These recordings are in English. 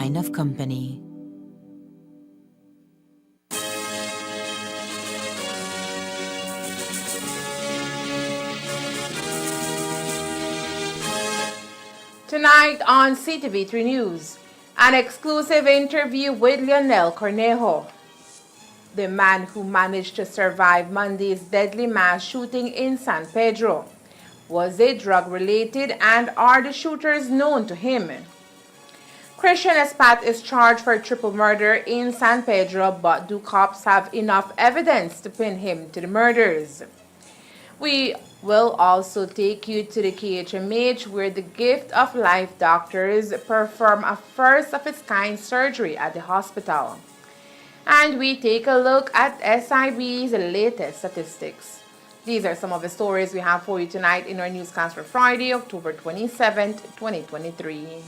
line of company. Tonight on CTV3 News, an exclusive interview with Lionel Cornejo, the man who managed to survive Monday's deadly mass shooting in San Pedro. Was it drug-related, and are the shooters known to him? Christian Espat is charged for triple murder in San Pedro, but do cops have enough evidence to pin him to the murders? We will also take you to the KHMH, where the Gift of Life doctors perform a first-of-its-kind surgery at the hospital. And we take a look at SIB's latest statistics. These are some of the stories we have for you tonight in our newscast for Friday, October 27th, 2023.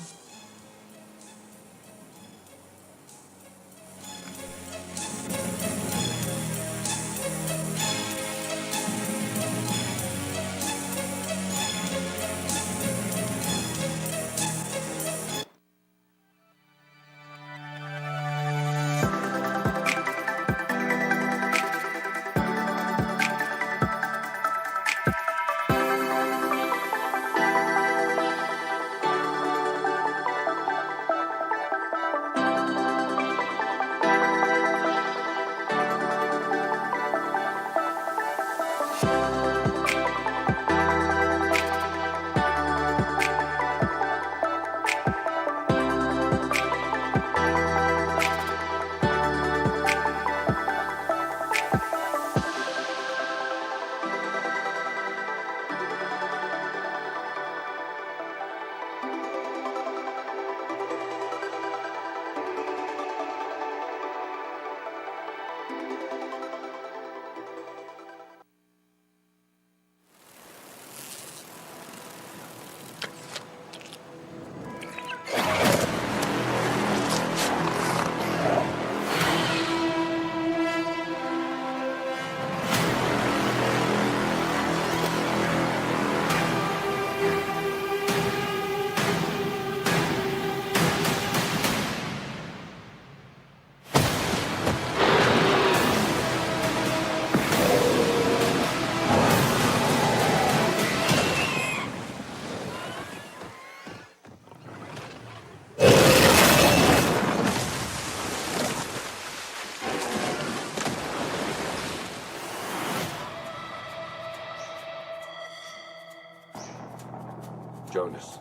Jonas,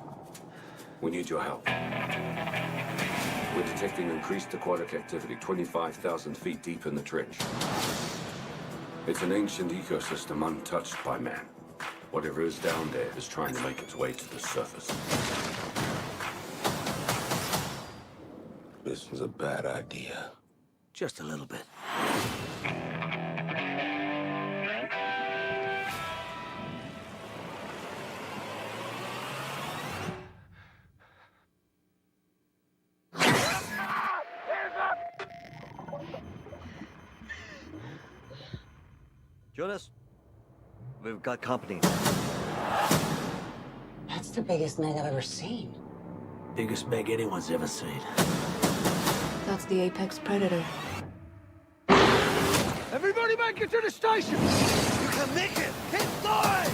we need your help. We're detecting increased aquatic activity 25,000 feet deep in the trench. It's an ancient ecosystem untouched by man. Whatever is down there is trying to make its way to the surface. This was a bad idea. Just a little bit. Jonas, we've got company. That's the biggest Meg I've ever seen. Biggest Meg anyone's ever seen. That's the apex predator. Everybody make it to the station! You can make it! Keep going!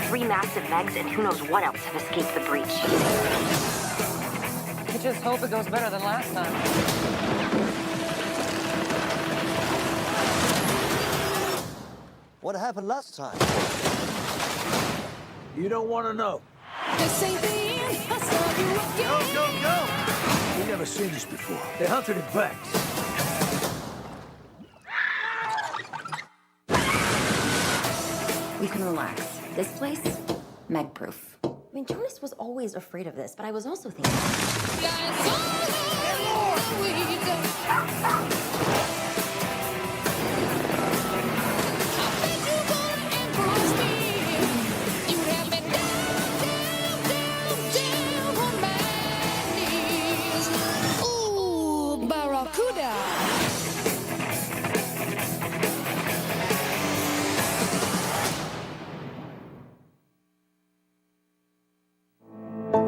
3 massive Megs and who knows what else have escaped the breach. I just hope it goes better than last time. What happened last time? You don't want to know. This ain't the end. I saw you again. Go! We've never seen this before. They hunted in packs. You can relax. This place, Meg-proof. I mean, Jonas was always afraid of this, but I was also thinking...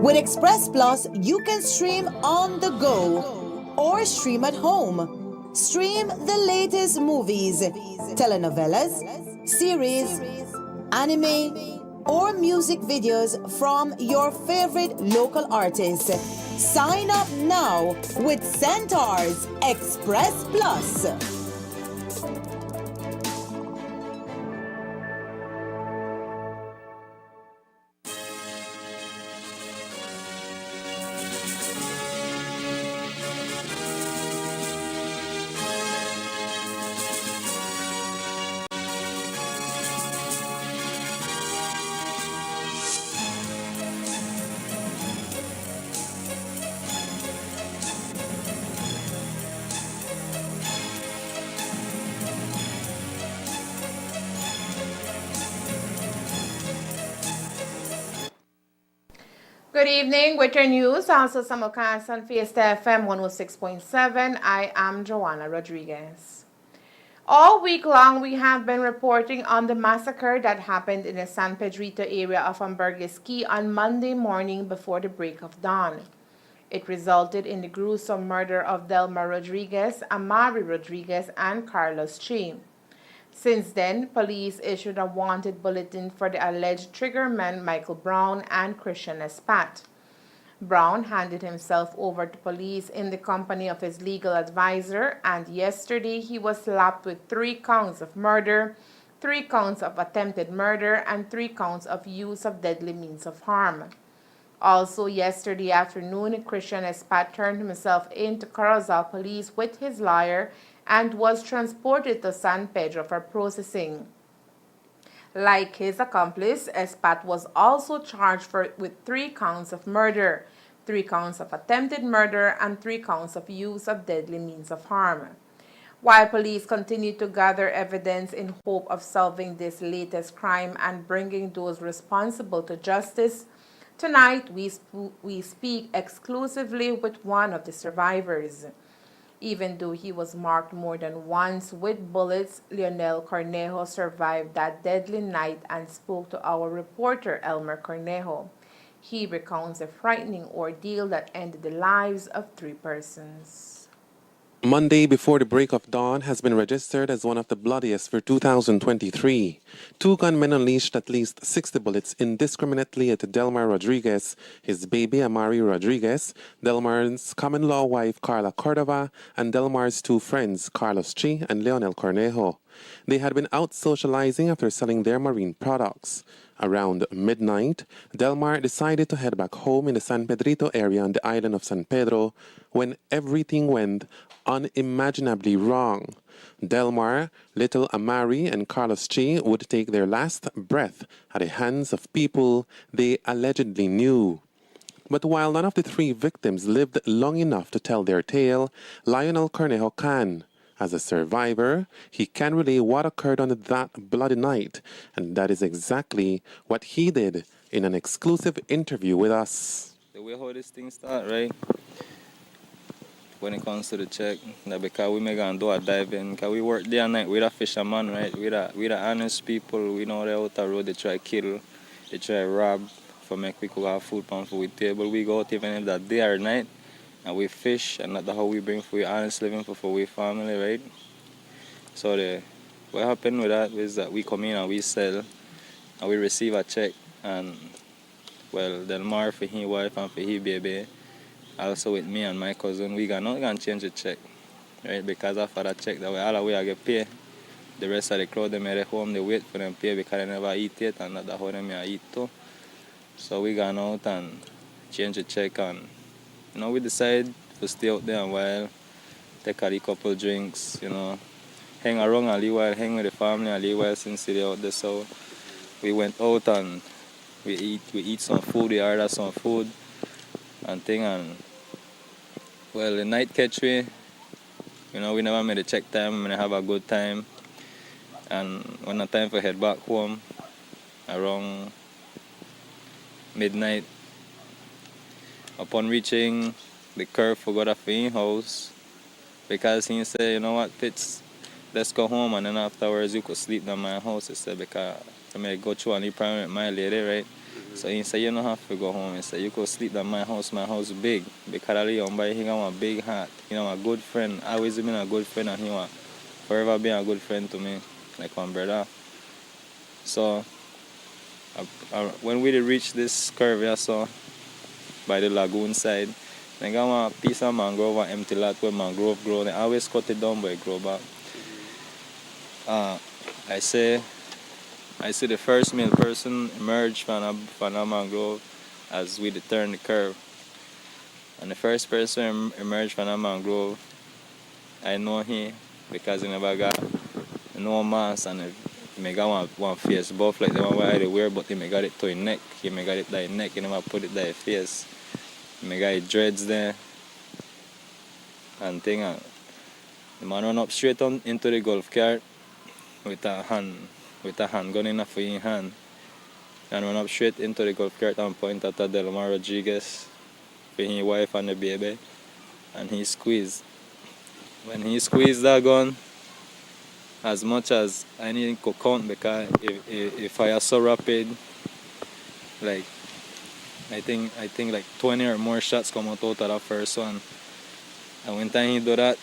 With Express Plus, you can stream on the go or stream at home. Stream the latest movies, telenovelas, series, anime, or music videos from your favorite local artists. Sign up now with Centaur's Express Plus. Good evening, with your news, also simulcast on Fiesta FM 106.7. I am Joanna Rodriguez. All week long, we have been reporting on the massacre that happened in the San Pedrito area of Ambergris Key on Monday morning before the break of dawn. It resulted in the gruesome murder of Delmar Rodriguez, Amari Rodriguez, and Carlos Chi. Since then, police issued a wanted bulletin for the alleged triggermen Michael Brown and Christian Espat. Brown handed himself over to police in the company of his legal advisor, and yesterday he was slapped with 3 counts of murder, 3 counts of attempted murder, and 3 counts of use of deadly means of harm. Also yesterday afternoon, Christian Espat turned himself in to Corozal police with his lawyer and was transported to San Pedro for processing. Like his accomplice, Espat was also charged with 3 counts of murder, 3 counts of attempted murder, and 3 counts of use of deadly means of harm. While police continue to gather evidence in hope of solving this latest crime and bringing those responsible to justice, tonight we speak exclusively with one of the survivors. Even though he was marked more than once with bullets, Leonel Cornejo survived that deadly night and spoke to our reporter Elmer Cornejo. He recounts a frightening ordeal that ended the lives of 3 persons. Monday before the break of dawn has been registered as one of the bloodiest for 2023. 2 gunmen unleashed at least 60 bullets indiscriminately at Delmar Rodriguez, his baby Amari Rodriguez, Delmar's common-law wife Carla Cordova, and Delmar's 2 friends Carlos Chi and Leonel Cornejo. They had been out socializing after selling their marine products. Around midnight, Delmar decided to head back home in the San Pedrito area on the island of San Pedro when everything went unimaginably wrong. Delmar, little Amari, and Carlos Chi would take their last breath at the hands of people they allegedly knew. But while none of the 3 victims lived long enough to tell their tale, Lionel Cornejo can. As a survivor, he can relay what occurred on that bloody night, and that is exactly what he did in an exclusive interview with us. The way how this thing start, right? When it comes to the check, that because we may go and do a dive in, because we work day and night with a fisherman, right? We the honest people, we know they're out the road, they try kill, they try rob, for make we cook our food on food table. We go out even if that day or night, and we fish, and that's how we bring for we honest living for we family, right? So what happened with that is that we come in and we sell, and we receive a check, and well, Delmar for his wife and for his baby, also with me and my cousin, we gonna change the check, right? Because after that check, that way all the way I get paid. The rest of the crowd, they made it home, they wait for them pay because they never eat it, and that's how they may eat too. So we gone out and change the check, and we decide to stay out there a while, take a couple drinks, hang around a little while, hang with the family a little while since they're out there. So we went out and we eat some food, we ordered some food and thing, and well, the night catch we never made a check time, we have a good time, and when the time for head back home around midnight, upon reaching the curve for God of his house, because he said, you know what, Fitz, let's go home, and then afterwards you could sleep in my house. He said, because I may go through and he probably met my lady, right? So he said, you don't have to go home. He said, you could sleep at my house big. Because he got a big heart. He a good friend. Always been a good friend and he was forever be a good friend to me, like one brother. So when we reached this curve I saw by the lagoon side, they got a piece of mangrove, an empty lot where mangrove grow. They always cut it down but it grow back. I see the first male person emerge from a mangrove as we turn the curve. And the first person emerged from a mangrove, I know he because he never got no mask and he may got one face buff like the one where I wear, but he may got it to his neck. He may got it to his neck, he never put it to his face. He may got his dreads there and thing. The man run up straight on into the golf cart with a handgun in his hand. And run up straight into the golf cart and point at Delmar Rodriguez for his wife and the baby. And he squeezed. When he squeezed that gun, as much as I need to count because if fire so rapid, like I think like 20 or more shots come out of that first one. And when time he do that,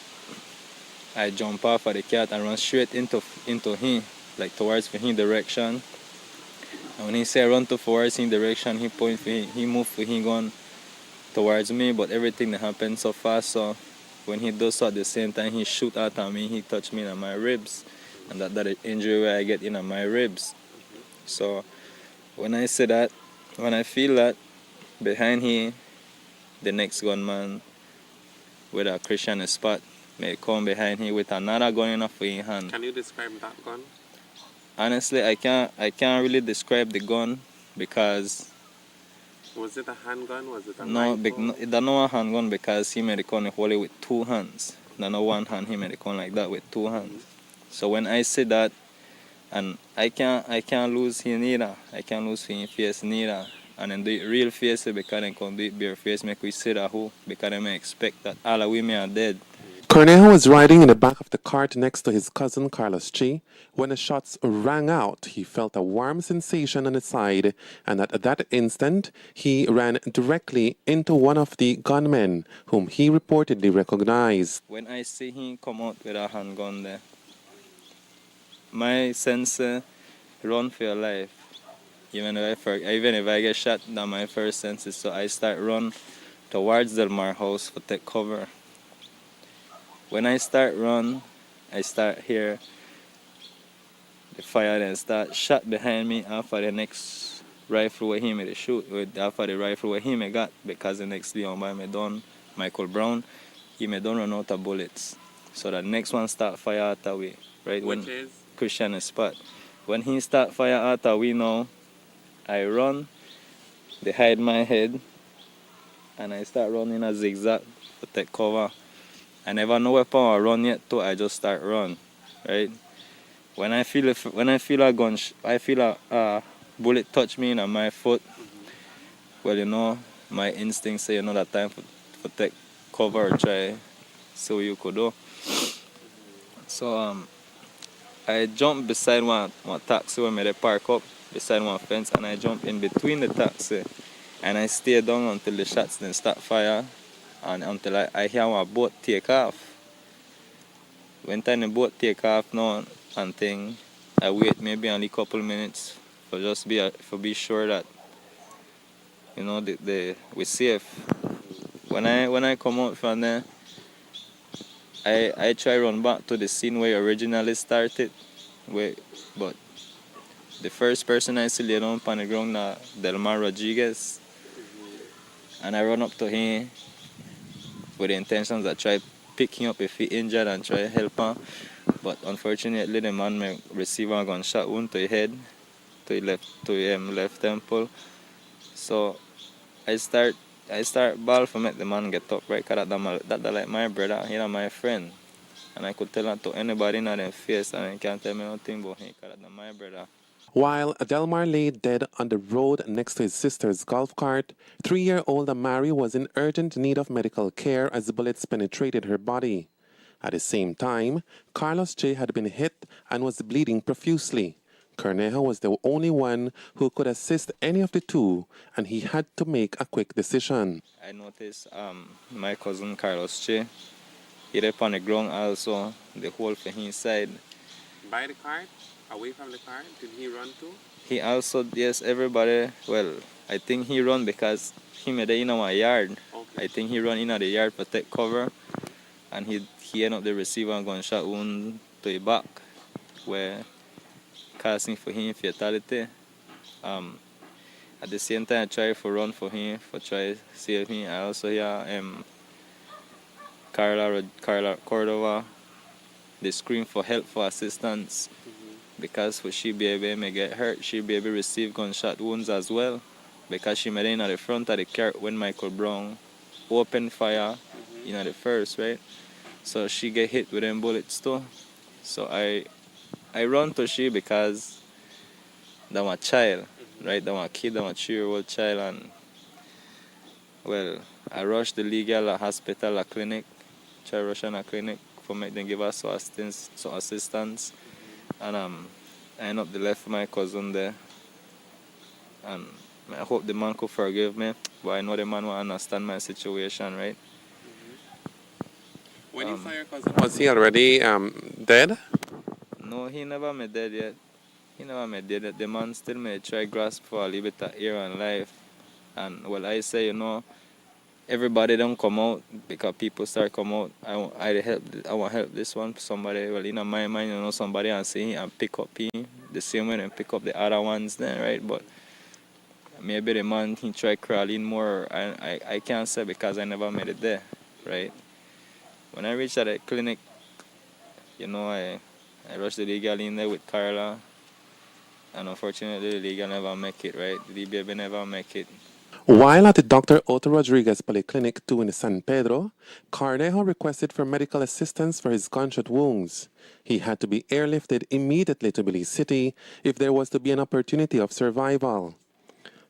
I jump off of the cat and run straight into him, like towards his direction. And when he say run towards his direction, he point for him, he move for his gun towards me, but everything that happened so fast, so when he does so at the same time, he shoot at me, he touch me in my ribs, and that the injury where I get in my ribs. So when I say that, when I feel that, behind him, the next gunman with a Christian spot may come behind him with another gun in his hand. Can you describe that gun? Honestly, I can't really describe the gun because Was it a handgun? Was it a no, rifle? it don't know a handgun because he made the gun hold it with two hands. No one hand, he made the gun like that with two hands. So when I say that, and I can't lose him neither. I can't lose him face neither. And then the real face because they can do it bare face make we say that who because they may expect that all of women are dead. Cornejo was riding in the back of the cart next to his cousin Carlos Chi. When the shots rang out, he felt a warm sensation on his side, and at that instant, he ran directly into one of the gunmen, whom he reportedly recognized. When I see him come out with a handgun there, my sense run for your life. Even if I get shot, that's my first senses. So I start run towards Delmar house for take cover. When I start run, I start hear the fire and start shot behind me after the next rifle where he made shoot with after the rifle where he may got because the next Leon by me done Michael Brown, he may done run out of bullets. So the next one start fire out the way, right? Which is? Christian spot. When he start fire out the way now, I run, they hide my head, and I start running a zigzag to take cover. I never know where I run yet too, I just start run, right? When I feel a gun, I feel a bullet touch me in my foot. Well, you know, my instincts say, you know, that time for take cover or try see what you could do. So I jump beside one taxi when I park up beside one fence, and I jump in between the taxi, and I stay down until the shots then start fire. And until I hear one boat take off. When time the boat take off now and thing, I wait maybe only a couple minutes for just be sure that you know we're safe. When I come out from there, I try run back to the scene where it originally started, but the first person I see lay down on the ground is Delmar Rodriguez, and I run up to him with the intentions that try pick him up if he injured and try help him. But unfortunately the man may receive a gunshot wound to his head, to his left temple. So I start ball for make the man get up, right? Cause that like my brother, he my friend. And I could tell that to anybody in their face and they can't tell me nothing about him, cause that's my brother. While Delmar lay dead on the road next to his sister's golf cart, 3-year-old Amari was in urgent need of medical care as the bullets penetrated her body. At the same time, Carlos J. had been hit and was bleeding profusely. Cornejo was the only one who could assist any of the two, and he had to make a quick decision. I noticed my cousin Carlos Che, he up on the ground also, the hole for his side. By the cart? Away from the cart? Did he run too? He also, yes, everybody, well, I think he run because he made it in our yard. Okay. I think he run in the yard to take cover, and he ended up the receiver and gunshot wound to the back, where casting for him fatality. At the same time, I try to run for him, for try to save him. I also hear Carla Cordova, they scream for help, for assistance, because for she baby may get hurt, she baby receive gunshot wounds as well, because she made it in at the front of the car when Michael Brown opened fire in the first, right? So she get hit with them bullets too. So I run to she because I'm a child, right? I'm a kid, I'm a 3-year-old child, and well, I rush the legal hospital, a clinic, try rush in a clinic for make them give us some assistance, and I end up the left my cousin there, and I hope the man could forgive me, but I know the man will understand my situation, right? When you saw your cousin, was he already dead? No, he never made dead yet. He never made dead yet. The man still may try grasp for a little bit of air and life. And well, I say, everybody don't come out because people start come out. I want to help this one. Somebody, well, in my mind, somebody and see him and pick up him the same way and pick up the other ones then, right? But maybe the man, he try crawling more. I can't say because I never made it there, right? When I reached at the clinic, I rushed the legal in there with Carla, and unfortunately the legal never make it, right? The baby never make it. While at the Dr. Otto Rodriguez Polyclinic 2 in San Pedro, Cornejo requested for medical assistance for his gunshot wounds. He had to be airlifted immediately to Belize City if there was to be an opportunity of survival.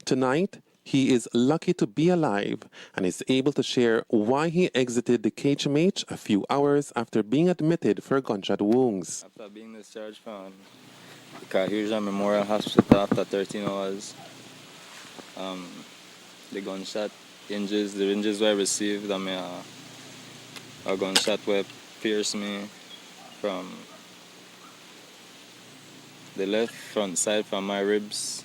Tonight, he is lucky to be alive and is able to share why he exited the KHMH a few hours after being admitted for gunshot wounds. After being discharged from the Carhuja Memorial Hospital after 13 hours, the gunshot injuries, the injuries I received, a gunshot where pierced me from the left front side from my ribs,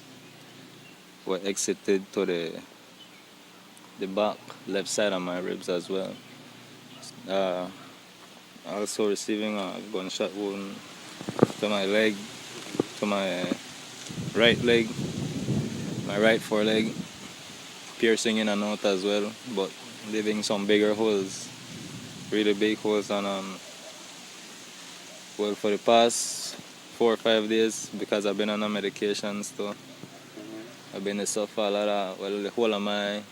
were exited to the back left side of my ribs as well. Also receiving a gunshot wound to my leg, to my right leg, my right foreleg, piercing in and out as well, but leaving some bigger holes, really big holes. And well, for the past 4 or 5 days, because I've been on medications too, I've been to suffer a lot of, well, the whole of my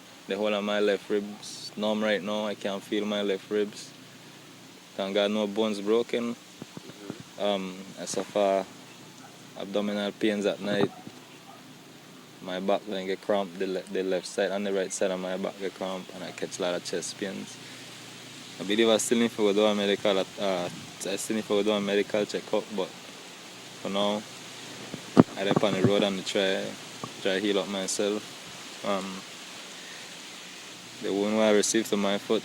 left ribs numb right now. I can't feel my left ribs. Thank God no bones broken. I suffer abdominal pains at night. My back then get cramped, the left side and the right side of my back get cramped, and I catch a lot of chest pains. I believe I still need to go do a medical checkup, but for now, I'm up on the road and try heal up myself. The wound I received to my foot,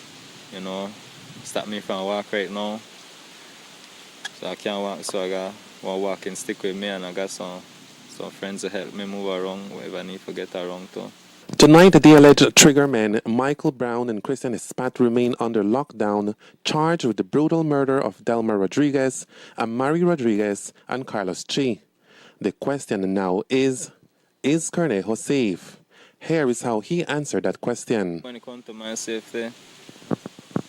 stop me from walk right now. So I can't walk, so I got one walking stick with me, and I got some friends to help me move around wherever I need to get around to. Tonight, the alleged triggermen Michael Brown and Christian Espat remain under lockdown, charged with the brutal murder of Delma Rodriguez, Amari Rodriguez, and Carlos Chi. The question now is Cornejo safe? Here is how he answered that question. When it comes to my safety,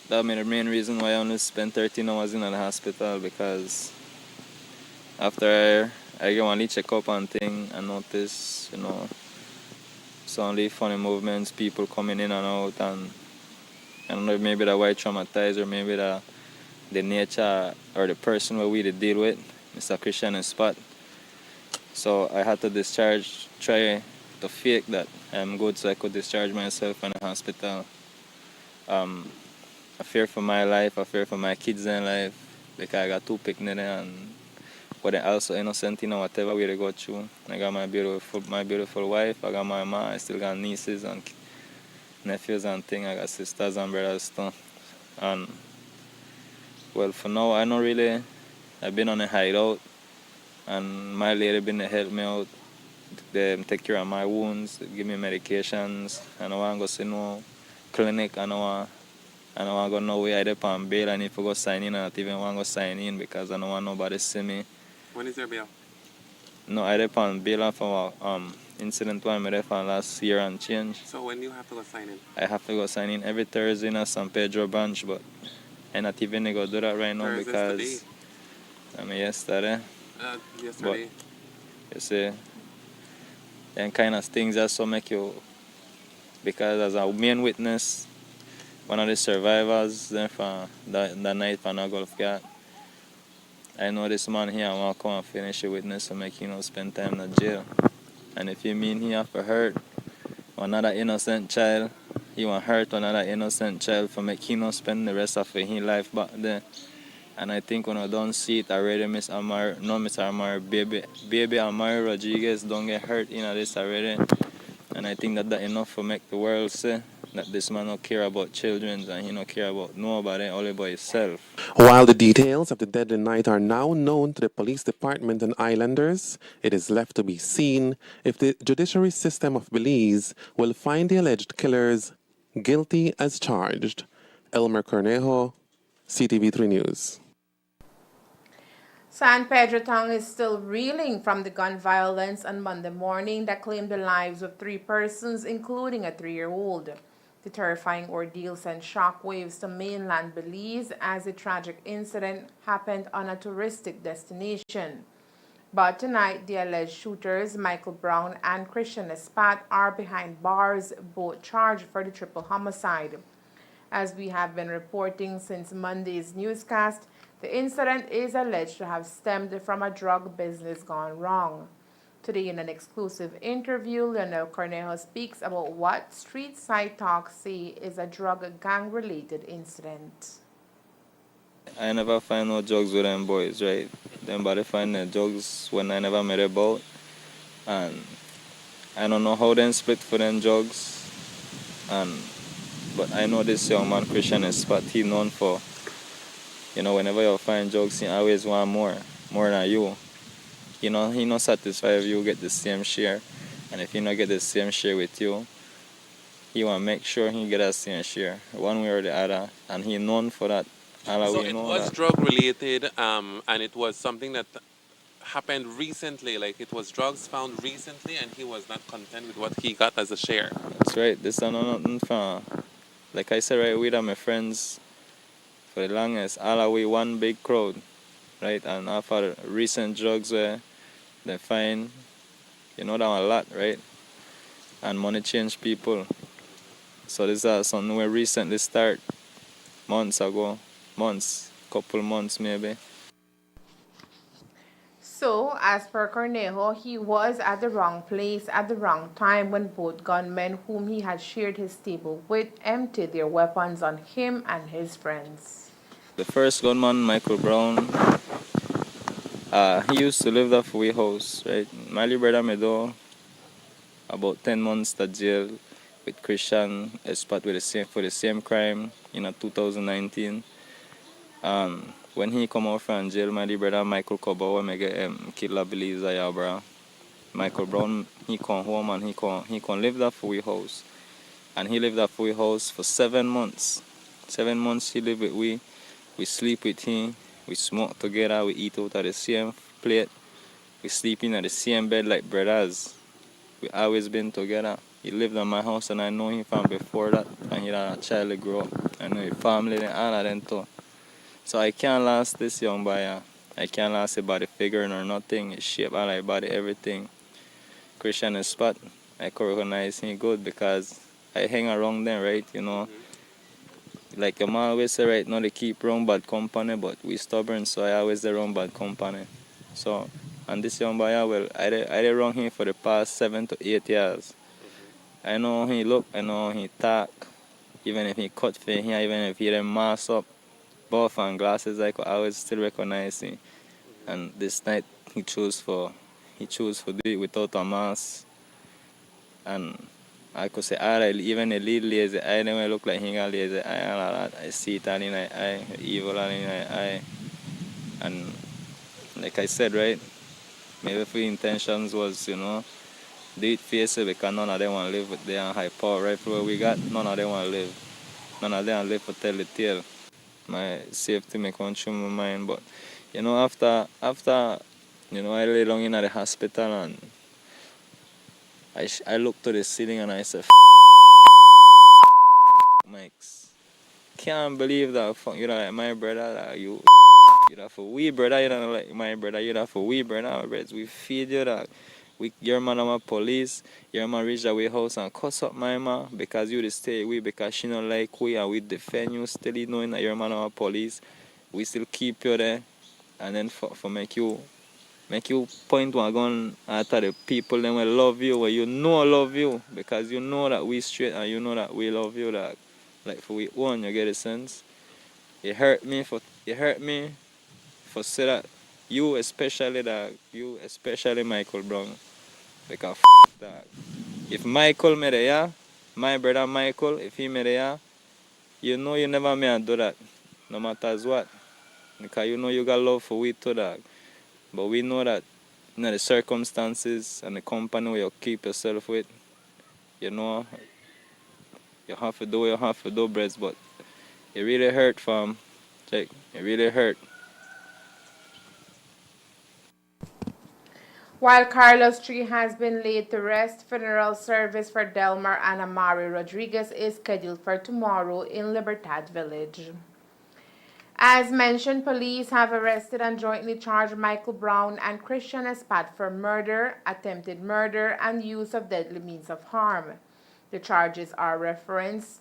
that's the main reason why I only spent 13 hours in the hospital, because after I get one check-up and thing, I notice, some funny movements, people coming in and out, and I don't know if maybe that white traumatized or maybe the nature or the person where we deal with, Mr. Christian Espat. So I had to try to fake that I'm good so I could discharge myself from the hospital. I fear for my life, I fear for my kids' life, because I got 2 picnics and but they're also innocent in whatever way they go through. I got my beautiful wife, I got my mom, I still got nieces and nephews and things, I got sisters and brothers too. And well, for now, I've been on a hideout, and my lady been to help me out, they take care of my wounds, give me medications. I don't want to go see no clinic, I don't want to go nowhere. I dep on bail, I need to go sign in, I don't even want to go sign in because I don't want nobody to see me. When is your bail? No, I dep on bail for incident one I dep on last year and change. So when you have to go sign in? I have to go sign in every Thursday in a San Pedro branch, but I'm not even going to go do that right now Thursday's because today. I mean yesterday. Yesterday. But you see, them kind of things also make you, because as a main witness, one of the survivors then from that night from the Gulf Cat, I know this man here want to come and finish a witness to make spend time in the jail. And if you mean he have to hurt another innocent child, he want hurt another innocent child for make spend the rest of his life back there. And I think when I don't see it already, Mr. Amari, baby Amari Rodriguez don't get hurt in this already. And I think that enough to make the world say that this man don't care about children and he don't care about nobody, only about himself. While the details of the deadly night are now known to the police department and islanders, it is left to be seen if the judiciary system of Belize will find the alleged killers guilty as charged. Elmer Cornejo, CTV3 News. San Pedro town is still reeling from the gun violence on Monday morning that claimed the lives of 3 persons, including a 3-year-old. The terrifying ordeal sent shockwaves to mainland Belize as the tragic incident happened on a touristic destination. But tonight, the alleged shooters, Michael Brown and Christian Espat, are behind bars, both charged for the triple homicide. As we have been reporting since Monday's newscast, the incident is alleged to have stemmed from a drug business gone wrong. Today, in an exclusive interview, Lionel Cornejo speaks about what street side talks say is a drug gang-related incident. I never find no drugs with them boys, right? Them body find the drugs when I never met about. And I don't know how they split for them drugs. But I know this young man, Christian Espat, he known for, whenever you find drugs, he always want more than you. He not satisfied if you get the same share. And if he not get the same share with you, he want to make sure he get that same share, one way or the other. And he known for that. So it was drug related, and it was something that happened recently, like it was drugs found recently, and he was not content with what he got as a share. That's right. This is nothing from, like I said, right, we are my friends for the longest. All are we one big crowd, right? And after recent drugs where they find, that one a lot, right? And money change people. So this is something we recently start couple months maybe. So, as per Cornejo, he was at the wrong place at the wrong time when both gunmen whom he had shared his table with emptied their weapons on him and his friends. The first gunman, Michael Brown, he used to live that way house, right? My little brother Medo, about 10 months to jail with Christian Espat for the same crime in 2019. When he come out from jail, my brother Michael Kobawa kill Belize Ayabra. Michael Brown, he come home and he can live that full house. And he lived that full house for 7 months. 7 months he lived with we sleep with him, we smoke together, we eat out of the same plate, we sleep in the same bed like brothers. We always been together. He lived in my house and I know him from before that, and he had a child that grew up. I know his family and all of them too. So I can't last this young boy. I can't last his body figure or nothing, his shape, all his body, everything. Christian Espat, I could recognize him good because I hang around them, right, Like your mom always say, right, now they keep around bad company, but we stubborn, so I always around bad company. So, and this young boy, well, I around him for the past 7 to 8 years. I know he look, I know he talk, even if he cut for him, even if he didn't mask up, buff and glasses, I could always still recognize him. And this night he chose for do it without a mask. And I could say, even a little lazy eye, then I look like he got lazy eye and all that. I see it all in my eye, evil all in my eye. And like I said, right, maybe if the intentions was, do it fiercely because none of them want to live with their high power rifle where we got, none of them want to live. None of them live to tell the tale. My safety may come through my mind, but, after, I lay down in the hospital and I looked to the ceiling and I said, Mike's. Can't believe that, like my brother, like you that for we brother, like my brother, you that for we brother, our brothers, we feed you that. Your man a police, your man reach the way house and cuss up my ma because you stay away because she don't like we and we defend you still knowing that your man a police. We still keep you there and then for make you point one gun at the people then will love you, where love you because you know that we straight and you know that we love you, that like for we own, you get a sense. It hurt me for say that you especially Michael Brown, because that if Michael made it, yeah, my brother Michael, if he made it, yeah, you never may do that no matter what, because you got love for we too, dog. But we know that the circumstances and the company where you keep yourself with, you have to do what you have to do, Brez, but it really hurt, fam. Check, it really hurt. While Carlos Tree has been laid to rest, funeral service for Delmar and Amari Rodriguez is scheduled for tomorrow in Libertad Village. As mentioned, police have arrested and jointly charged Michael Brown and Christian Espat for murder, attempted murder, and use of deadly means of harm. The charges are referenced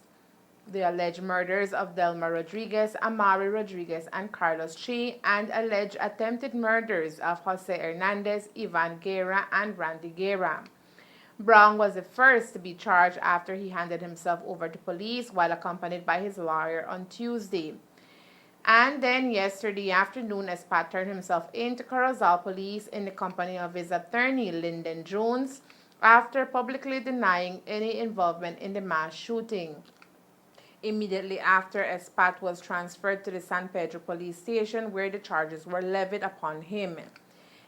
the alleged murders of Delmar Rodriguez, Amari Rodriguez, and Carlos Chi, and alleged attempted murders of Jose Hernandez, Ivan Guerra, and Randy Guerra. Brown was the first to be charged after he handed himself over to police while accompanied by his lawyer on Tuesday. And then yesterday afternoon, Espat turned himself in to Corozal police in the company of his attorney, Lyndon Jones, after publicly denying any involvement in the mass shooting. Immediately after, Espat was transferred to the San Pedro police station where the charges were levied upon him.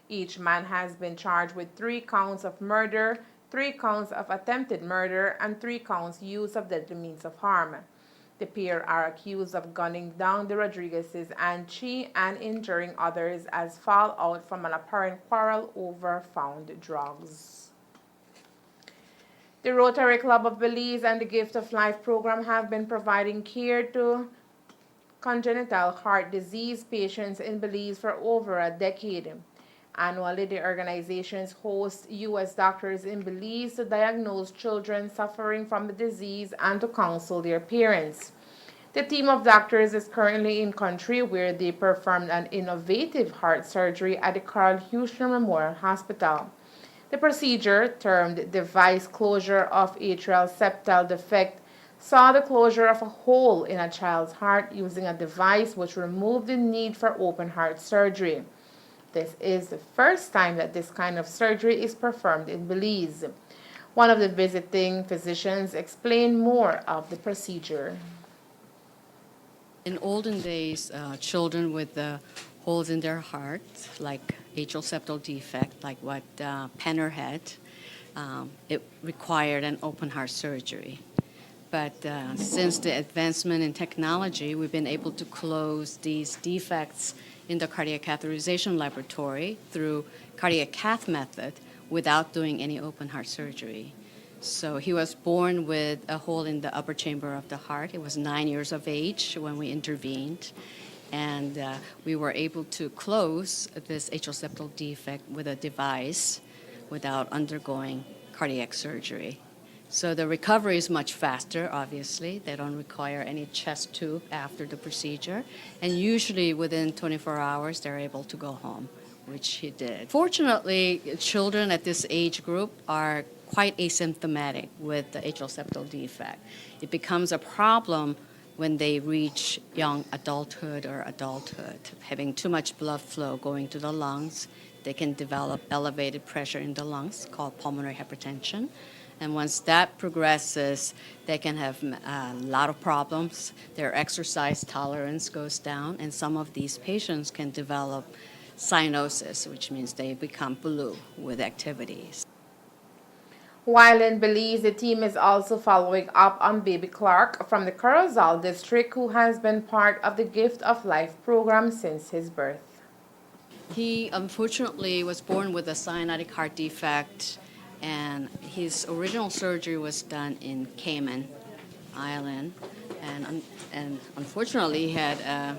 Each man has been charged with 3 counts of murder, 3 counts of attempted murder, and 3 counts use of deadly means of harm. The pair are accused of gunning down the Rodriguezes and Chi and injuring others as fallout from an apparent quarrel over found drugs. The Rotary Club of Belize and the Gift of Life program have been providing care to congenital heart disease patients in Belize for over a decade. Annually, the organizations host U.S. doctors in Belize to diagnose children suffering from the disease and to counsel their parents. The team of doctors is currently in country where they performed an innovative heart surgery at the Carl Huschner Memorial Hospital. The procedure, termed device closure of atrial septal defect, saw the closure of a hole in a child's heart using a device which removed the need for open heart surgery. This is the first time that this kind of surgery is performed in Belize. One of the visiting physicians explained more of the procedure. In olden days, children with holes in their heart, like atrial septal defect, like what Penner had, it required an open heart surgery. But since the advancement in technology, we've been able to close these defects in the cardiac catheterization laboratory through cardiac cath method without doing any open heart surgery. So he was born with a hole in the upper chamber of the heart. He was 9 years of age when we intervened. And we were able to close this atrial septal defect with a device without undergoing cardiac surgery. So the recovery is much faster, obviously. They don't require any chest tube after the procedure. And usually within 24 hours, they're able to go home, which he did. Fortunately, children at this age group are quite asymptomatic with the atrial septal defect. It becomes a problem when they reach young adulthood or adulthood, having too much blood flow going to the lungs, they can develop elevated pressure in the lungs called pulmonary hypertension. And once that progresses, they can have a lot of problems. Their exercise tolerance goes down, and some of these patients can develop cyanosis, which means they become blue with activities. While in Belize, the team is also following up on baby Clark from the Corozal district, who has been part of the Gift of Life program since his birth. He unfortunately was born with a cyanotic heart defect, and his original surgery was done in Cayman Island, and unfortunately he had a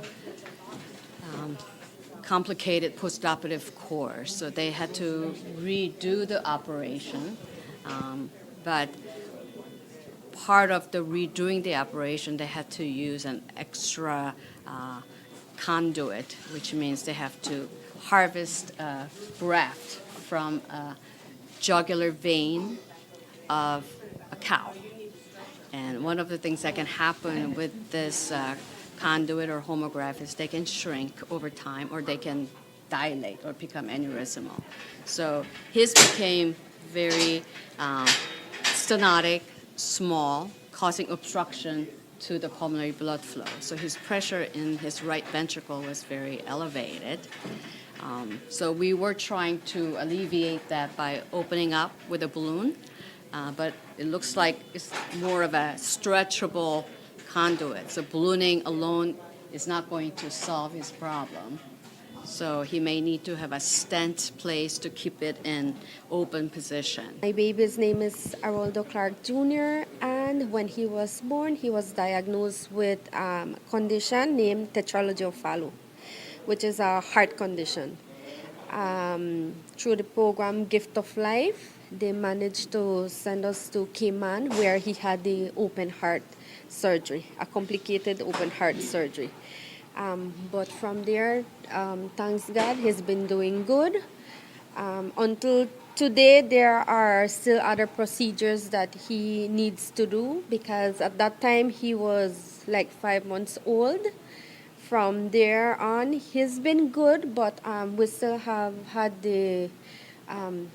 complicated postoperative course, so they had to redo the operation. But part of the redoing the operation, they had to use an extra conduit, which means they have to harvest graft from a jugular vein of a cow. And one of the things that can happen with this conduit or homograph is they can shrink over time, or they can dilate or become aneurysmal. So his became very stenotic, small, causing obstruction to the pulmonary blood flow. So his pressure in his right ventricle was very elevated. So we were trying to alleviate that by opening up with a balloon, but it looks like it's more of a stretchable conduit. So ballooning alone is not going to solve his problem. So he may need to have a stent placed to keep it in open position. My baby's name is Aroldo Clark Jr., and when he was born, he was diagnosed with a condition named tetralogy, which is a heart condition. Through the program Gift of Life, they managed to send us to Cayman, where he had the open heart surgery, a complicated open heart surgery. But from there, thanks God, he's been doing good. Until today, there are still other procedures that he needs to do, because at that time he was like 5 months old. From there on, he's been good, but we still have had the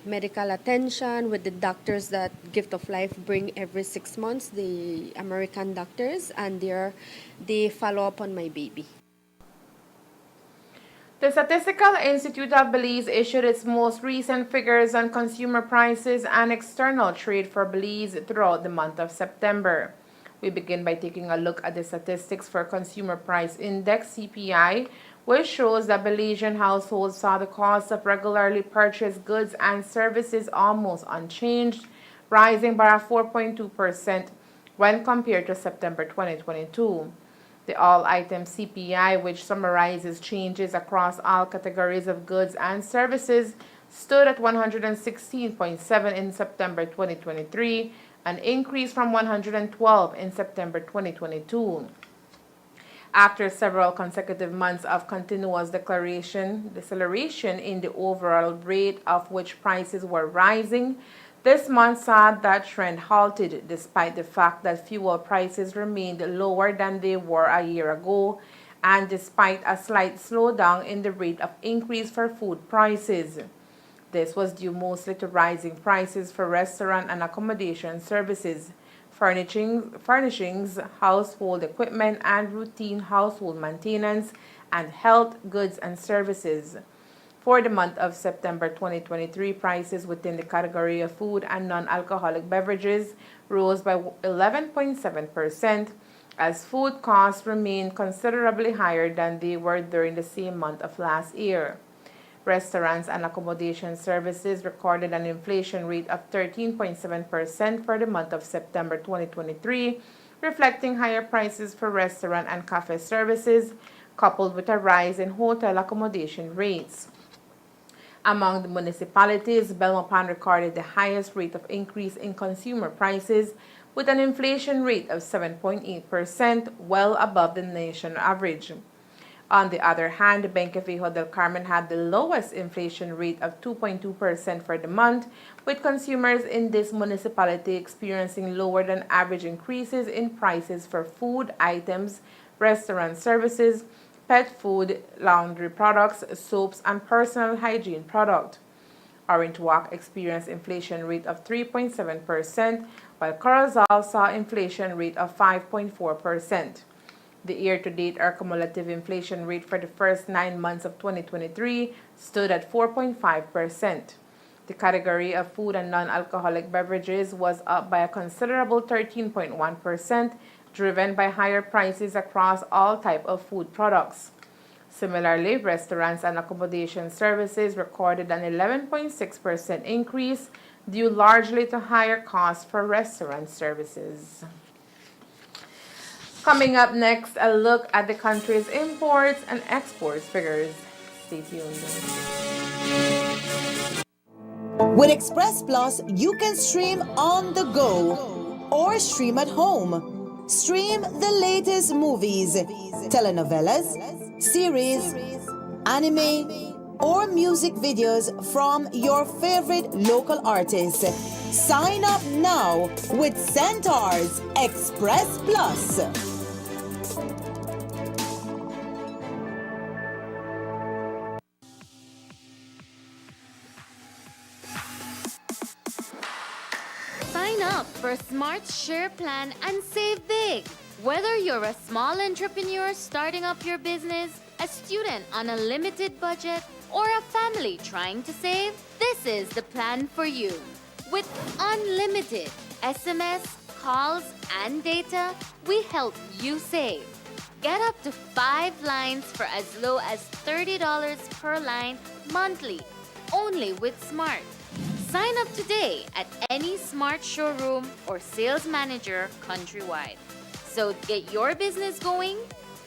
medical attention with the doctors that Gift of Life bring every 6 months, the American doctors, and they follow up on my baby. The Statistical Institute of Belize issued its most recent figures on consumer prices and external trade for Belize throughout the month of September. We begin by taking a look at the statistics for Consumer Price Index, CPI, which shows that Belizean households saw the cost of regularly purchased goods and services almost unchanged, rising by 4.2% when compared to September 2022. The all-item CPI, which summarizes changes across all categories of goods and services, stood at 116.7 in September 2023, an increase from 112 in September 2022. After several consecutive months of continuous deceleration in the overall rate of which prices were rising, this month saw that trend halted, despite the fact that fuel prices remained lower than they were a year ago, and despite a slight slowdown in the rate of increase for food prices. This was due mostly to rising prices for restaurant and accommodation services, furnishings, household equipment, and routine household maintenance, and health goods and services. For the month of September 2023, prices within the category of food and non-alcoholic beverages rose by 11.7%, as food costs remained considerably higher than they were during the same month of last year. Restaurants and accommodation services recorded an inflation rate of 13.7% for the month of September 2023, reflecting higher prices for restaurant and cafe services, coupled with a rise in hotel accommodation rates. Among the municipalities, Belmopan recorded the highest rate of increase in consumer prices, with an inflation rate of 7.8%, well above the nation average. On the other hand, Banque Viejo del Carmen had the lowest inflation rate of 2.2% for the month, with consumers in this municipality experiencing lower than average increases in prices for food items, restaurant services, pet food, laundry products, soaps, and personal hygiene products. Orange Walk experienced inflation rate of 3.7%, while Corozal saw inflation rate of 5.4%. The year-to-date or cumulative inflation rate for the first 9 months of 2023 stood at 4.5%. The category of food and non-alcoholic beverages was up by a considerable 13.1%, driven by higher prices across all types of food products. Similarly, restaurants and accommodation services recorded an 11.6% increase, due largely to higher costs for restaurant services. Coming up next, a look at the country's imports and exports figures. Stay tuned. With Express Plus, you can stream on the go or stream at home. Stream the latest movies, telenovelas, series, anime, or music videos from your favorite local artists. Sign up now with Centaur's Express Plus. Sign up for Smart Share Plan and save big. Whether you're a small entrepreneur starting up your business, a student on a limited budget, or a family trying to save, this is the plan for you. With unlimited SMS, calls, and data, we help you save. Get up to 5 lines for as low as $30 per line monthly, only with Smart. Sign up today at any Smart showroom or sales manager countrywide. So get your business going,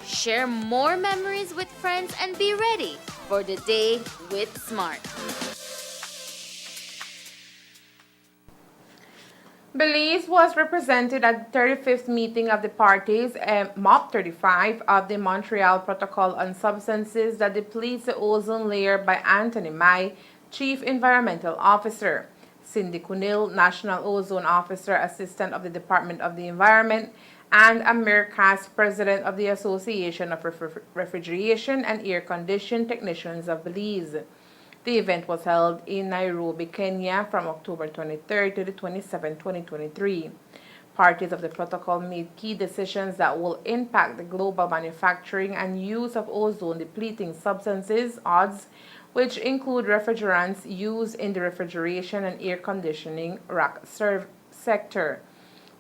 share more memories with friends, and be ready for the day with Smart. Belize was represented at the 35th meeting of the parties, MOP 35, of the Montreal Protocol on Substances that Depletes the Ozone Layer by Anthony Mai, Chief Environmental Officer, Cindy Cunil, National Ozone Officer, Assistant of the Department of the Environment, and Amir Kass, President of the Association of Refrigeration and Air Condition Technicians of Belize. The event was held in Nairobi, Kenya from October 23rd to the 27th, 2023. Parties of the protocol made key decisions that will impact the global manufacturing and use of ozone-depleting substances, ODS, which include refrigerants used in the refrigeration and air conditioning rack sector.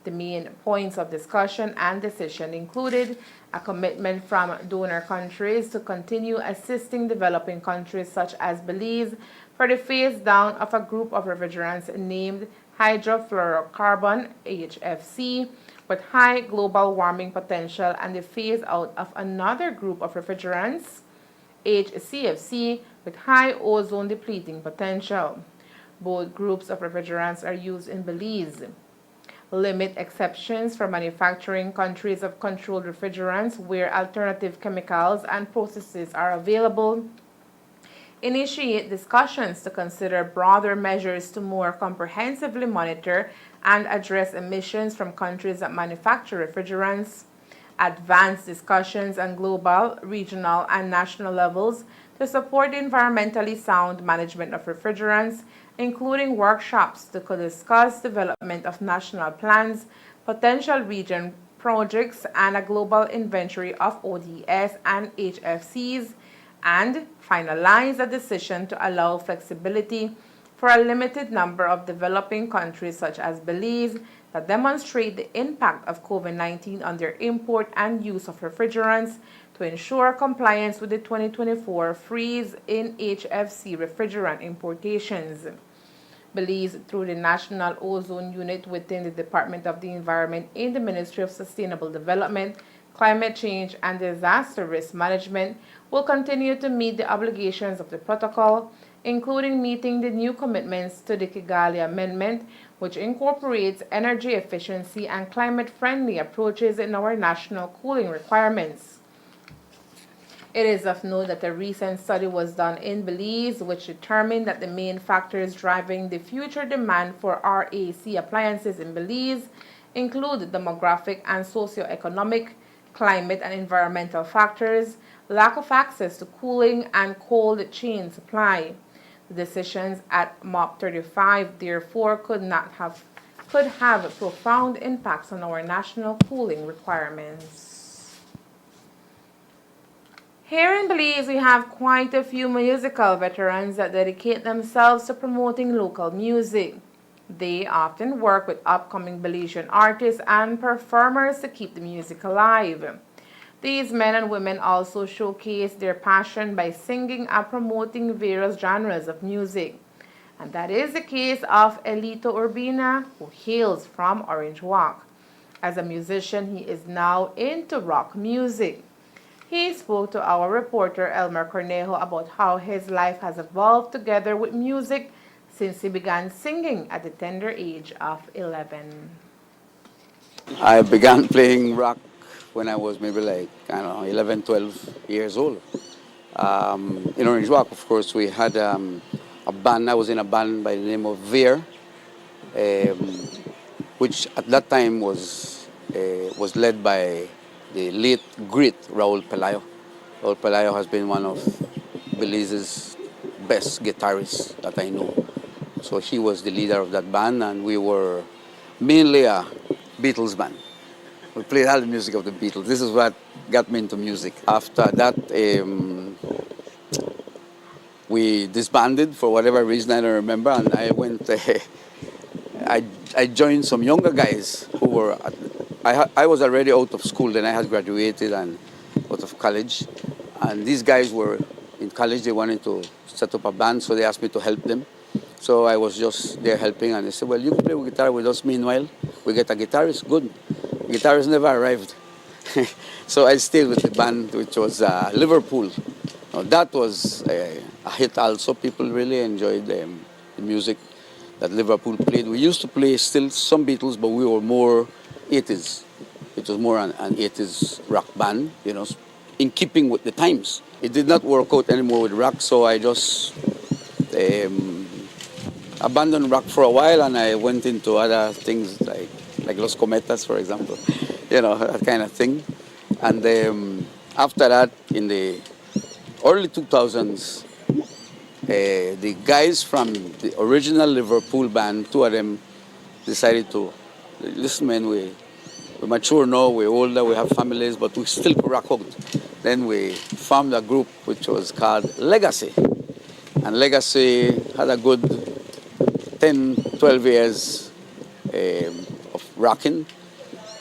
The main points of discussion and decision included a commitment from donor countries to continue assisting developing countries such as Belize for the phase down of a group of refrigerants named hydrofluorocarbon, HFC, with high global warming potential, and the phase out of another group of refrigerants, HCFC, with high ozone depleting potential. Both groups of refrigerants are used in Belize. Limit exceptions for manufacturing countries of controlled refrigerants where alternative chemicals and processes are available. Initiate discussions to consider broader measures to more comprehensively monitor and address emissions from countries that manufacture refrigerants. Advance discussions on global, regional, and national levels to support the environmentally sound management of refrigerants, including workshops to discuss development of national plans, potential region projects, and a global inventory of ODS and HFCs, and finalize a decision to allow flexibility for a limited number of developing countries such as Belize that demonstrate the impact of COVID-19 on their import and use of refrigerants to ensure compliance with the 2024 freeze in HFC refrigerant importations. Belize, through the National Ozone Unit within the Department of the Environment in the Ministry of Sustainable Development, Climate Change, and Disaster Risk Management, will continue to meet the obligations of the protocol, including meeting the new commitments to the Kigali Amendment, which incorporates energy efficiency and climate-friendly approaches in our national cooling requirements. It is of note that a recent study was done in Belize which determined that the main factors driving the future demand for RAC appliances in Belize include demographic and socioeconomic, climate and environmental factors, lack of access to cooling, and cold chain supply. The decisions at MOP 35 therefore could have profound impacts on our national cooling requirements. Here in Belize, we have quite a few musical veterans that dedicate themselves to promoting local music. They often work with upcoming Belizean artists and performers to keep the music alive. These men and women also showcase their passion by singing and promoting various genres of music. And that is the case of Elito Urbina, who hails from Orange Walk. As a musician, he is now into rock music. He spoke to our reporter Elmer Cornejo about how his life has evolved together with music since he began singing at the tender age of 11. I began playing rock when I was maybe like, I don't know, 11, 12 years old. In Orange Walk, of course, we had a band. I was in a band by the name of Veer, which at that time was led by the late, great Raul Pelayo. Raul Pelayo has been one of Belize's best guitarists that I know. So he was the leader of that band, and we were mainly a Beatles band. We played all the music of the Beatles. This is what got me into music. After that, we disbanded for whatever reason, I don't remember, and I went, I joined some younger guys who were, I was already out of school, then I had graduated and out of college. And these guys were in college, they wanted to set up a band, so they asked me to help them. So I was just there helping, and they said, well, you can play guitar with us. Meanwhile, we get a guitarist. Good. The guitarist never arrived. So I stayed with the band, which was Liverpool. Now, that was a hit also. People really enjoyed the music that Liverpool played. We used to play still some Beatles, but we were more 80s. It was more an 80s rock band, you know, in keeping with the times. It did not work out anymore with rock, so I just abandoned rock for a while, and I went into other things like Los Cometas, for example, you know, that kind of thing. And after that, in the early 2000s, the guys from the original Liverpool band, two of them decided to, listen, man, we're mature now, we're older, we have families, but we still rock out. Then we formed a group which was called Legacy. And Legacy had a good 10, 12 years of rocking.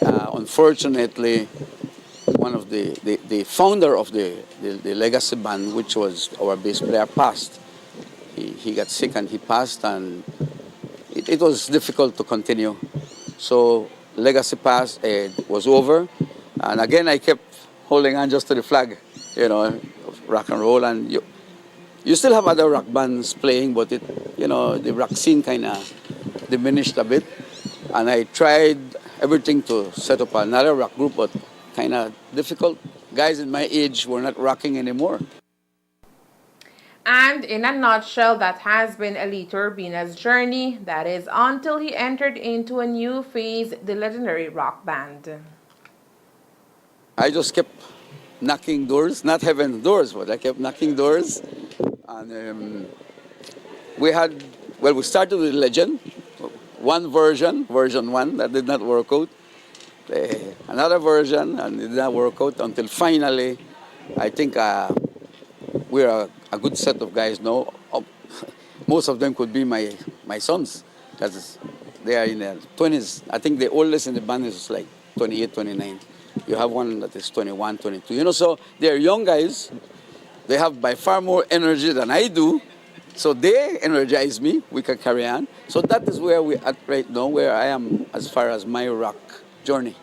Unfortunately, one of the founder of the Legacy band, which was our bass player, passed. He got sick and he passed, and it was difficult to continue. So Legacy passed, was over, and again I kept holding on just to the flag, you know, of rock and roll. And you still have other rock bands playing, but you know, the rock scene kind of diminished a bit. And I tried everything to set up another rock group, but kind of difficult. Guys in my age were not rocking anymore. And in a nutshell, that has been Elito Urbina's journey. That is until he entered into a new phase, the legendary rock band. I just kept knocking doors, not heaven's doors, but I kept knocking doors. And we started with Legend, one version 1, that did not work out. Another version, and it did not work out until finally, I think we're a good set of guys now. Most of them could be my sons, because they are in their 20s. I think the oldest in the band is like 28, 29. You have one that is 21, 22. You know, so they're young guys. They have by far more energy than I do. So they energize me. We can carry on. So that is where we're at right now, where I am as far as my rock journey.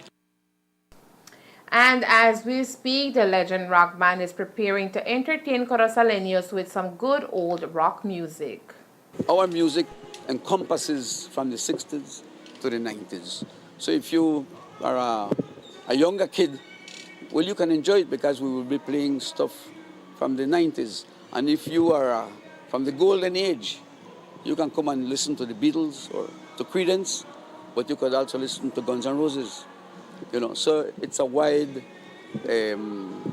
And as we speak, the Legend Rock Band is preparing to entertain Corozaleños with some good old rock music. Our music encompasses from the 60s to the 90s. So if you are a younger kid, well, you can enjoy it because we will be playing stuff from the 90s. And if you are from the golden age, you can come and listen to the Beatles or to Creedence, but you could also listen to Guns N' Roses. So it's a wide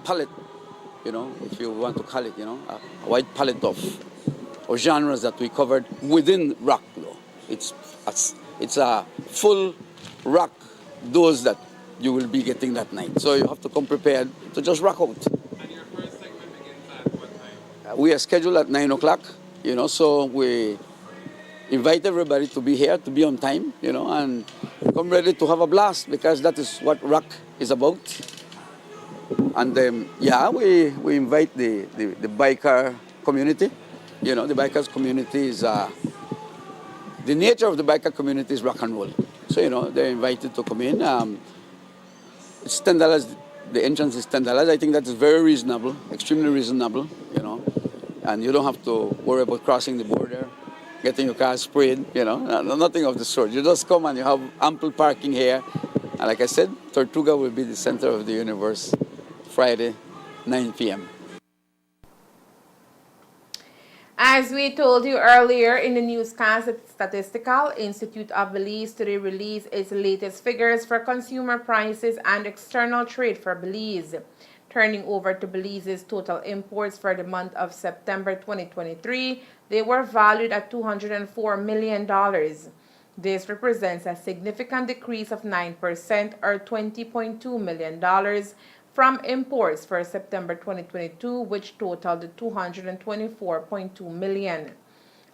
palette, if you want to call it, a wide palette of genres that we covered within rock, though. It's a full rock dose that you will be getting that night. So you have to come prepared to just rock out. And your first segment begins at what time? We are scheduled at 9 o'clock, so we invite everybody to be here, to be on time, and come ready to have a blast, because that is what rock is about. And we invite the biker community. The bikers community is, the nature of the biker community is rock and roll. So, they're invited to come in. It's $10, the entrance is $10. I think that is very reasonable, extremely reasonable, And you don't have to worry about crossing the border, getting your car sprayed, nothing of the sort. You just come and you have ample parking here. And like I said, Tortuga will be the center of the universe Friday, 9 p.m. As we told you earlier in the newscast, the Statistical Institute of Belize today released its latest figures for consumer prices and external trade for Belize. Turning over to Belize's total imports for the month of September 2023, they were valued at $204 million. This represents a significant decrease of 9% or $20.2 million from imports for September 2022, which totaled $224.2 million.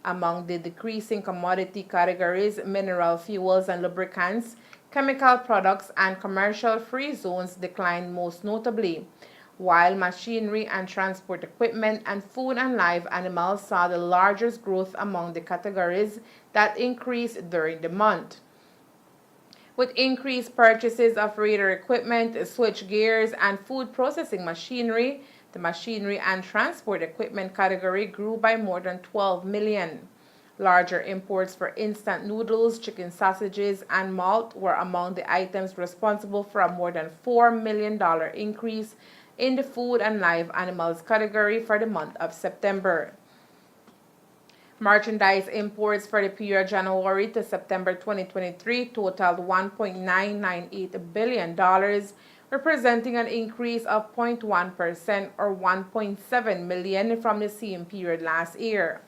Among the decreasing commodity categories, mineral fuels and lubricants, chemical products, and commercial-free zones declined most notably, while machinery and transport equipment and food and live animals saw the largest growth among the categories that increased during the month. With increased purchases of radar equipment, switch gears, and food processing machinery, the machinery and transport equipment category grew by more than $12 million. Larger imports for instant noodles, chicken sausages, and malt were among the items responsible for a more than $4 million increase in the food and live animals category for the month of September. Merchandise imports for the period January to September 2023 totaled $1.998 billion, representing an increase of 0.1% or $1.7 million from the same period last year.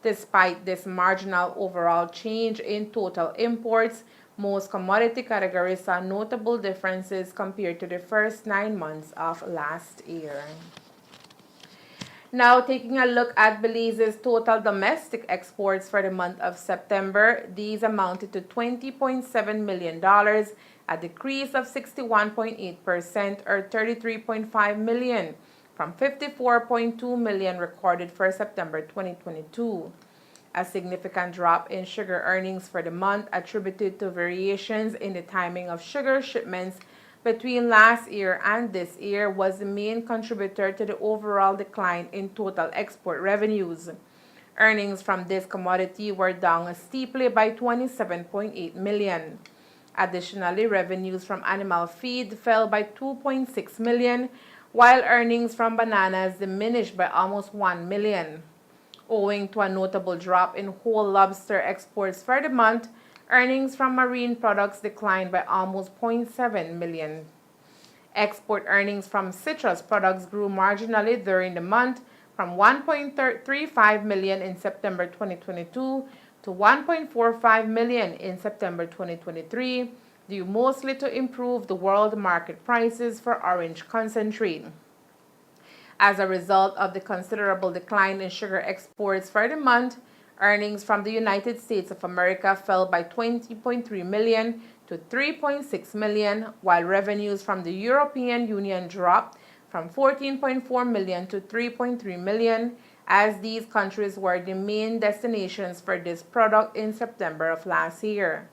Despite this marginal overall change in total imports, most commodity categories saw notable differences compared to the first 9 months of last year. Now, taking a look at Belize's total domestic exports for the month of September, these amounted to $20.7 million, a decrease of 61.8% or $33.5 million from $54.2 million recorded for September 2022. A significant drop in sugar earnings for the month attributed to variations in the timing of sugar shipments between last year and this year was the main contributor to the overall decline in total export revenues. Earnings from this commodity were down steeply by $27.8 million. Additionally, revenues from animal feed fell by $2.6 million, while earnings from bananas diminished by almost $1 million. Owing to a notable drop in whole lobster exports for the month, earnings from marine products declined by almost $0.7 million. Export earnings from citrus products grew marginally during the month from $1.35 million in September 2022 to $1.45 million in September 2023, due mostly to improved world market prices for orange concentrate. As a result of the considerable decline in sugar exports for the month, earnings from the United States of America fell by $20.3 million to $3.6 million, while revenues from the European Union dropped from $14.4 million to $3.3 million, as these countries were the main destinations for this product in September of last year.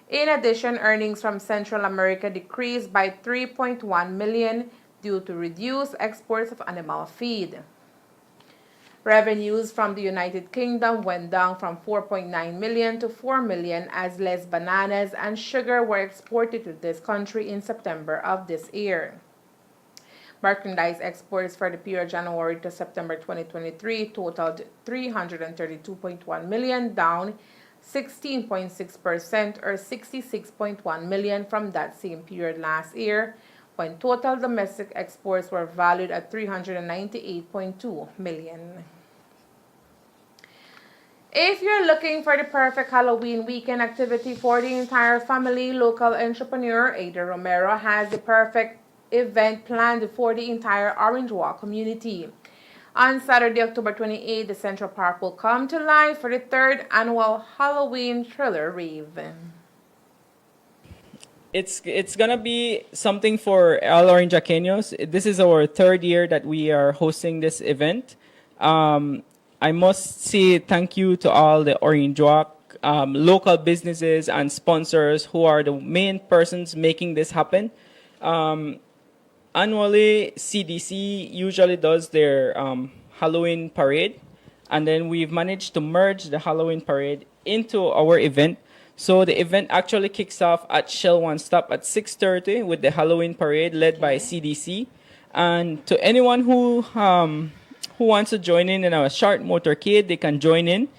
In addition, earnings from Central America decreased by $3.1 million due to reduced exports of animal feed. Revenues from the United Kingdom went down from $4.9 million to $4 million as less bananas and sugar were exported to this country in September of this year. Merchandise exports for the period January to September 2023 totaled $332.1 million, down 16.6% or $66.1 million from that same period last year, when total domestic exports were valued at $398.2 million. If you're looking for the perfect Halloween weekend activity for the entire family, local entrepreneur Ada Romero has the perfect event planned for the entire Orange Walk community. On Saturday, October 28th, the Central Park will come to life for the third annual Halloween Thriller Rave. It's gonna be something for all Orangeaqueños. This is our third year that we are hosting this event. I must say thank you to all the Orange Walk local businesses and sponsors who are the main persons making this happen. Annually, CDC usually does their Halloween parade, and then we've managed to merge the Halloween parade into our event. So the event actually kicks off at Shell One Stop at 6:30 with the Halloween parade led by CDC. And to anyone who wants to join in a short motorcade, they can join in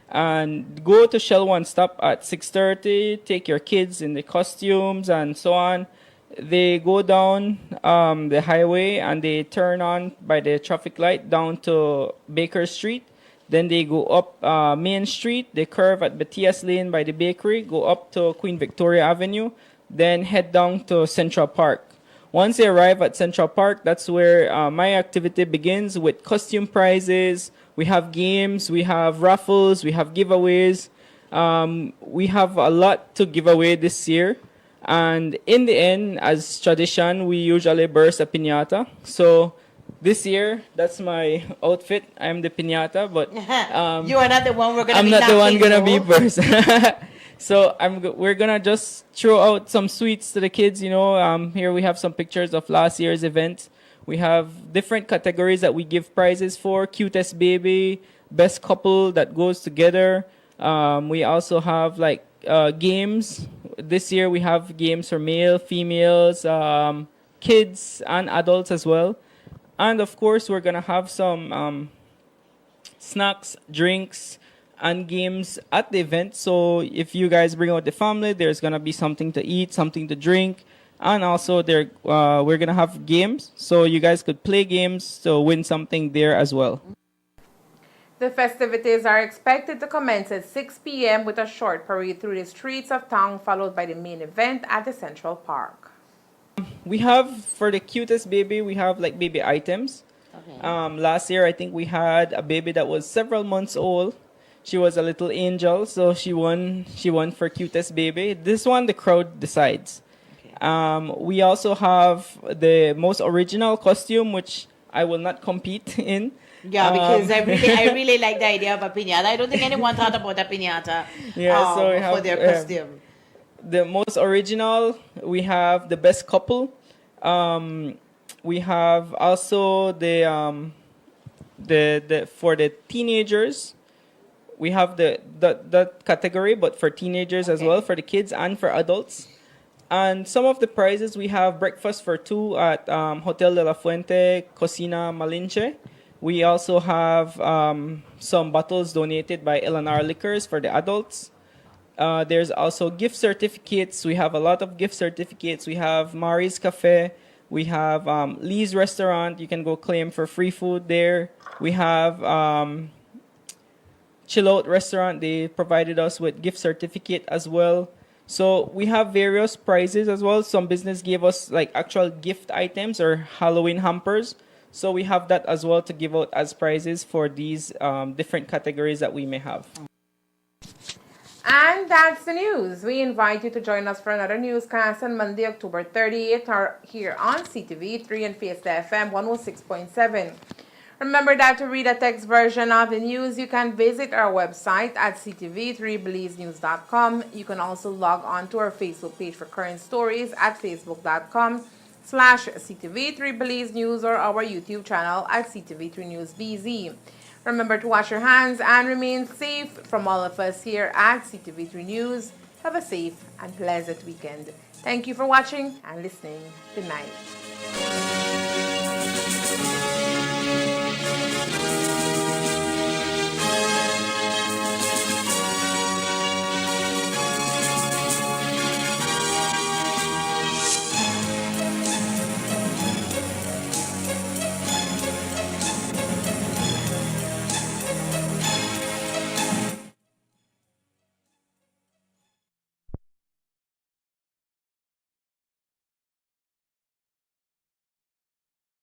and go to Shell One Stop at 6:30. Take your kids in the costumes and so on. They go down the highway and they turn on by the traffic light down to Baker Street. Then they go up Main Street. They curve at Batias Lane by the bakery, go up to Queen Victoria Avenue, then head down to Central Park. Once they arrive at Central Park, that's where my activity begins with costume prizes. We have games, we have raffles, we have giveaways. We have a lot to give away this year. And in the end, as tradition, we usually burst a piñata. So this year, that's my outfit. I'm the piñata, but you are not the one we're gonna. I'm be not the one gonna be knocking, burst. So we're gonna just throw out some sweets to the kids. You know, here we have some pictures of last year's event. We have different categories that we give prizes for: cutest baby, best couple that goes together. We also have like games. This year we have games for male, females, kids, and adults as well. And of course, we're gonna have some snacks, drinks, and games at the event. So if you guys bring out the family, there's gonna be something to eat, something to drink, and also we're gonna have games. So you guys could play games to win something there as well. The festivities are expected to commence at 6 p.m. with a short parade through the streets of town, followed by the main event at the Central Park. We have, for the cutest baby, we have like baby items. Okay. Last year, I think we had a baby that was several months old. She was a little angel, so she won for cutest baby. This one, the crowd decides. Okay. We also have the most original costume, which I will not compete in. Yeah, because I really like the idea of a piñata. I don't think anyone thought about a piñata so we have, for their costume. The most original, we have the best couple. We have also the for the teenagers, we have that category, but for teenagers as well, for the kids and for adults. And some of the prizes, we have breakfast for two at Hotel de la Fuente, Cocina Malinche. We also have some bottles donated by Eleanor Liquors for the adults. There's also gift certificates. We have a lot of gift certificates. We have Mari's Cafe. We have Lee's Restaurant. You can go claim for free food there. We have Chill Out Restaurant. They provided us with gift certificate as well. So we have various prizes as well. Some business gave us like actual gift items or Halloween hampers. So we have that as well to give out as prizes for these different categories that we may have. And that's the news. We invite you to join us for another newscast on Monday, October 30th, or here on CTV3 and Fiesta FM 106.7. Remember that to read a text version of the news, you can visit our website at ctv3belizenews.com. You can also log on to our Facebook page for current stories at facebook.com/CTV3BelizeNews or our YouTube channel at CTV3NewsBZ. Remember to wash your hands and remain safe. From all of us here at CTV3 News, have a safe and pleasant weekend. Thank you for watching and listening. Good night.